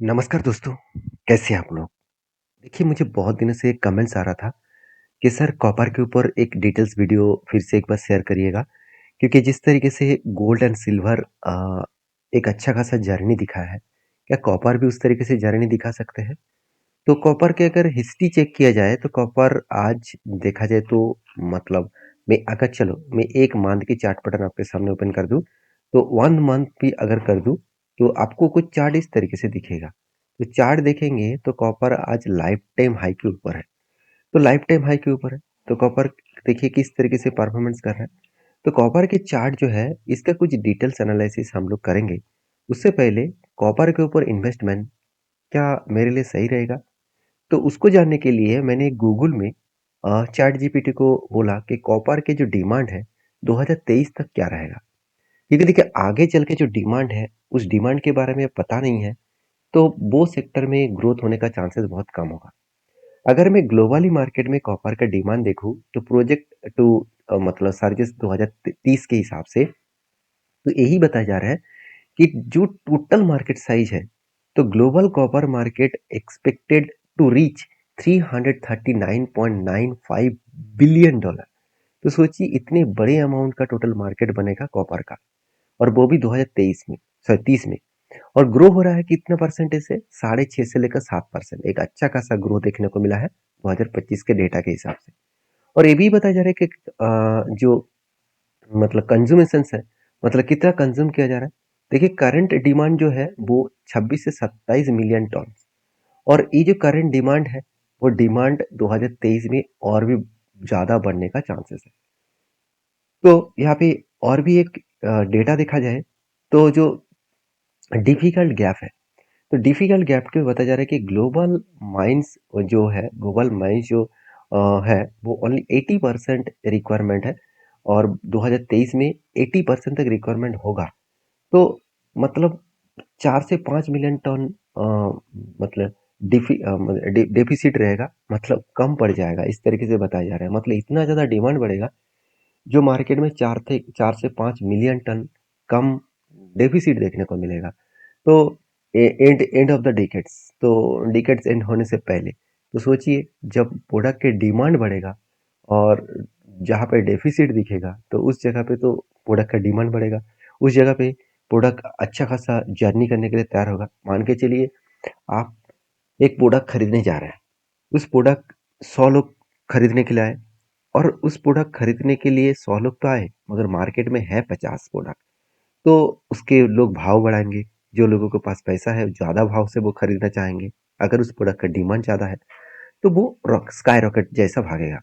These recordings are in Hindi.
नमस्कार दोस्तों, कैसे हैं आप लोग? देखिए मुझे बहुत दिनों से कमेंट्स आ रहा था कि सर कॉपर के ऊपर एक डिटेल्स वीडियो फिर से एक बार शेयर करिएगा क्योंकि जिस तरीके से गोल्ड एंड सिल्वर एक अच्छा खासा जर्नी दिखाया है, क्या कॉपर भी उस तरीके से जर्नी दिखा सकते हैं? तो कॉपर की अगर हिस्ट्री चेक किया जाए तो कॉपर आज देखा जाए तो मतलब मैं 1 मंथ की चार्ट पैटर्न आपके सामने ओपन कर दूँ, तो 1 मंथ भी अगर कर दूँ, तो आपको कुछ चार्ट इस तरीके से दिखेगा। तो चार्ट देखेंगे तो कॉपर आज लाइफ टाइम हाई के ऊपर है। तो लाइफ टाइम हाई के ऊपर है, तो कॉपर देखिए किस तरीके से परफॉर्मेंस कर रहा है। तो कॉपर के चार्ट जो है, इसका कुछ डिटेल्स एनालिसिस हम लोग करेंगे। उससे पहले कॉपर के ऊपर इन्वेस्टमेंट क्या मेरे लिए सही रहेगा? तो उसको जानने के लिए मैंने गूगल में चैट जीपीटी को बोला कि कॉपर के जो डिमांड है 2023 तक क्या रहेगा, क्योंकि देखिए आगे चल के जो डिमांड है उस डिमांड के बारे में पता नहीं है, तो वो सेक्टर में ग्रोथ होने का चांसेस बहुत कम होगा। अगर मैं ग्लोबली मार्केट में कॉपर का डिमांड देखूं तो प्रोजेक्ट टू मतलब सर्विस 2030 के हिसाब से तो यही बताया जा रहा है कि जो टोटल मार्केट साइज है, तो global copper market expected to reach 339.95 billion dollar. तो सोचिए इतने बड़े अमाउंट का टोटल मार्केट बनेगा कॉपर का, और वो भी 2023 में, सॉरी 30 में। और ग्रो हो रहा है कितने परसेंटेज से? 6.5 से लेकर 7%। एक अच्छा खासा ग्रो देखने को मिला है 2025 के डेटा के हिसाब से। और ये भी बताया जा रहा है कि जो मतलब कंज्यूमेशन है, मतलब कितना कंज्यूम किया जा रहा है। देखिए करंट डिमांड जो है वो 26 से 27 मिलियन टन, और ये जो करंट डिमांड है वो डिमांड 2023 में और भी ज़्यादा बढ़ने का चांसेस है। तो यहाँ पे और भी एक डेटा देखा जाए तो जो डिफिकल्ट गैप है, तो डिफिकल्ट गैप के बताया जा रहा है कि ग्लोबल माइंस जो है वो ओनली 80% रिक्वायरमेंट है, और 2023 में 80% तक रिक्वायरमेंट होगा। तो मतलब 4 से 5 मिलियन टन मतलब डेफिसिट रहेगा, मतलब कम पड़ जाएगा, इस तरीके से बताया जा रहा है। मतलब इतना ज़्यादा डिमांड बढ़ेगा जो मार्केट में 4 से 5 मिलियन टन कम डेफिसिट देखने को मिलेगा। तो and end of the decades, तो डिकेड्स एंड होने से पहले, तो सोचिए जब प्रोडक्ट के डिमांड बढ़ेगा और जहाँ पे डेफिसिट दिखेगा तो उस जगह पे तो प्रोडक्ट का डिमांड बढ़ेगा, उस जगह पे प्रोडक्ट अच्छा खासा जर्नी करने के लिए तैयार होगा। मान के चलिए आप एक प्रोडक्ट खरीदने जा रहे हैं, उस प्रोडक्ट 100 लोग खरीदने के लिए आए, और उस प्रोडक्ट खरीदने के लिए 100 लोग तो आए मगर मार्केट में है 50 प्रोडक्ट, तो उसके लोग भाव बढ़ाएंगे। जो लोगों के पास पैसा है ज़्यादा भाव से वो खरीदना चाहेंगे। अगर उस प्रोडक्ट का डिमांड ज़्यादा है तो वो स्काई रॉकेट जैसा भागेगा।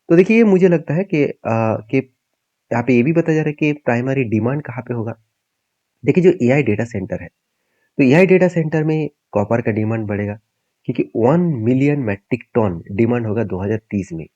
तो देखिए ये मुझे लगता है कि यहाँ पे ये भी बताया जा रहा है कि प्राइमरी डिमांड कहाँ पे होगा। देखिए जो एआई डेटा सेंटर है, तो एआई डेटा सेंटर में कॉपर का डिमांड बढ़ेगा, क्योंकि 1 मिलियन मैट्रिक टन डिमांड होगा 2030 में।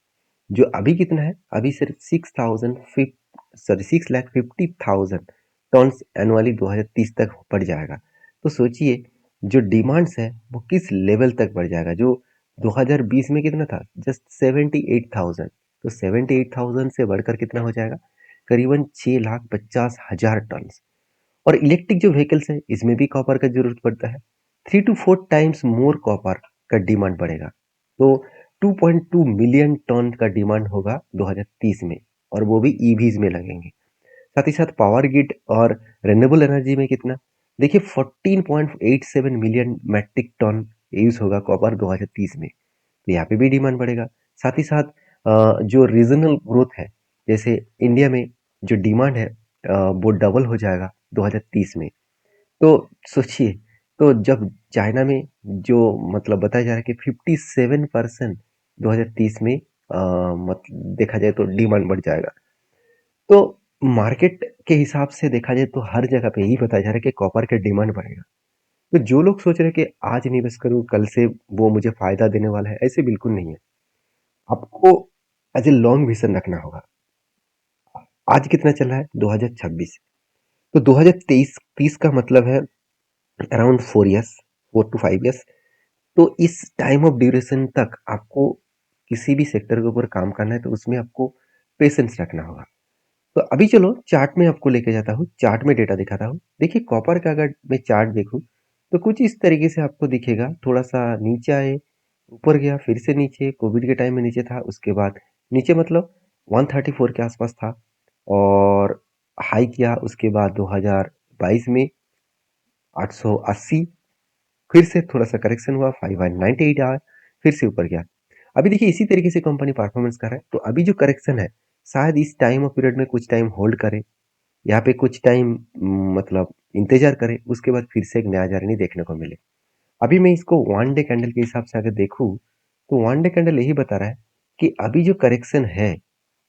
जो अभी कितना है? अभी सिर्फ 6 लाख 50,000 टन्स एनुअली 2030 तक बढ़ जाएगा। तो सोचिए जो डिमांड्स है वो किस लेवल तक बढ़ जाएगा। जो 2020 में कितना था? जस्ट 78,000। तो 78,000 से बढ़कर कितना हो जाएगा? करीबन 6,50,000 टन। और इलेक्ट्रिक जो व्हीकल्स है इसमें भी कॉपर का जरूरत पड़ता है। 3 to 4 टाइम्स मोर कॉपर का डिमांड बढ़ेगा। तो 2.2 मिलियन टन का डिमांड होगा 2030 में, और वो भी ईवीज में लगेंगे। साथ ही साथ पावर ग्रिड और रिन्यूएबल एनर्जी में कितना? देखिए 14.87 मिलियन मैट्रिक टन यूज होगा कॉपर 2030 में, तो यहाँ पे भी डिमांड बढ़ेगा। साथ ही साथ जो रीजनल ग्रोथ है, जैसे इंडिया में जो डिमांड है वो डबल हो जाएगा 2030 में। तो सोचिए, तो जब चाइना में जो मतलब बताया जा रहा है कि 57% 2030 में देखा जाए तो डिमांड बढ़ जाएगा। तो मार्केट के हिसाब से देखा जाए तो हर जगह पे यही बताया जा रहा है कि कॉपर का डिमांड बढ़ेगा। तो जो लोग सोच रहे हैं कि आज निवेश करूं कल से वो मुझे फायदा देने वाला है, ऐसे बिल्कुल नहीं है। आपको एज ए लॉन्ग विजन रखना होगा। आज कितना चल रहा है? 2026। तो 2023 30 का मतलब है अराउंड 4 ईयर्स, 4 to 5 ईयर्स। तो इस टाइम ऑफ ड्यूरेशन तक आपको किसी भी सेक्टर के ऊपर काम करना है तो उसमें आपको पेशेंस रखना होगा। तो अभी चलो चार्ट में आपको लेके जाता हूँ, चार्ट में डेटा दिखाता हूँ। देखिए कॉपर का अगर मैं चार्ट देखूँ तो कुछ इस तरीके से आपको दिखेगा, थोड़ा-सा नीचे आए, ऊपर गया, फिर से नीचे, कोविड के टाइम में नीचे था, उसके बाद नीचे मतलब 134 के आसपास था और हाई किया उसके बाद 2022 में 880, फिर से थोड़ा-सा करेक्शन हुआ, 5198 आया, फिर से ऊपर गया। अभी देखिए इसी तरीके से कंपनी परफॉर्मेंस कर रहा है, तो अभी जो करेक्शन है, शायद इस टाइम ऑफ पीरियड में कुछ टाइम होल्ड करे, यहाँ पे कुछ टाइम मतलब इंतजार करे, उसके बाद फिर से एक नया जर्नी देखने को मिले। अभी मैं इसको वन डे कैंडल के हिसाब से अगर देखूँ, तो वन डे कैंडल यही बता रहा है कि अभी जो करेक्शन है,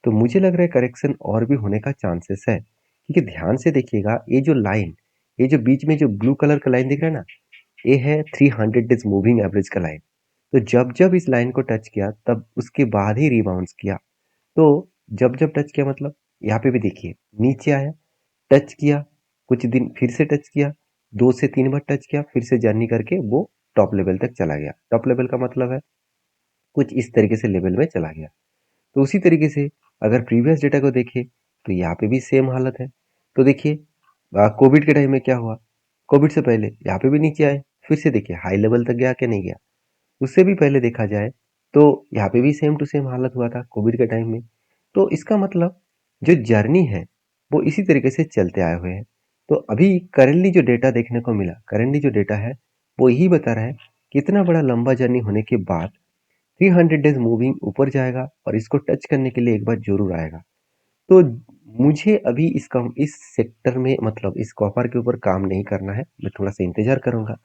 तो मुझे लग रहा है करेक्शन और भी होने का चांसेस है। क्योंकि ध्यान से देखिएगा, ये जो लाइन, ये जो बीच में जो ब्लू कलर का लाइन दिख रहा है ना, ये है 300 डेज मूविंग एवरेज का लाइन। तो जब जब इस लाइन को टच किया, तब उसके बाद ही रिबाउंस किया। तो जब जब टच किया मतलब यहाँ पे भी देखिए, नीचे आया, टच किया, कुछ दिन फिर से टच किया, 2 से 3 बार टच किया, फिर से जर्नी करके वो टॉप लेवल तक चला गया। टॉप लेवल का मतलब है कुछ इस तरीके से लेवल में चला गया। तो उसी तरीके से अगर प्रीवियस डेटा को देखें, तो यहाँ पे भी सेम हालत है। तो देखिए कोविड के टाइम में क्या हुआ, कोविड से पहले यहाँ पे भी नीचे आए, फिर से देखिए हाई लेवल तक गया कि नहीं गया। उससे भी पहले देखा जाए तो यहाँ पे भी सेम टू सेम हालत हुआ था कोविड के टाइम में। तो इसका मतलब जो जर्नी है वो इसी तरीके से चलते आए हुए हैं। तो अभी करेंटली जो डेटा देखने को मिला, करेंटली जो डेटा है वो यही बता रहा है कि इतना बड़ा लंबा जर्नी होने के बाद 300 डेज मूविंग ऊपर जाएगा और इसको टच करने के लिए एक बार जरूर आएगा। तो मुझे अभी इस सेक्टर में मतलब इस कॉपर के ऊपर काम नहीं करना है, मैं थोड़ा सा इंतजार करूंगा।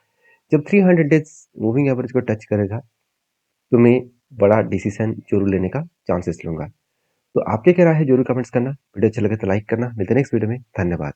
जब 300 डेज मूविंग एवरेज को टच करेगा, तो मैं बड़ा डिसीजन जरूर लेने का चांसेस लूंगा। तो आपके क्या राय है जरूर कमेंट्स करना। वीडियो अच्छा लगे तो लाइक करना। मिलते हैं नेक्स्ट वीडियो में। धन्यवाद।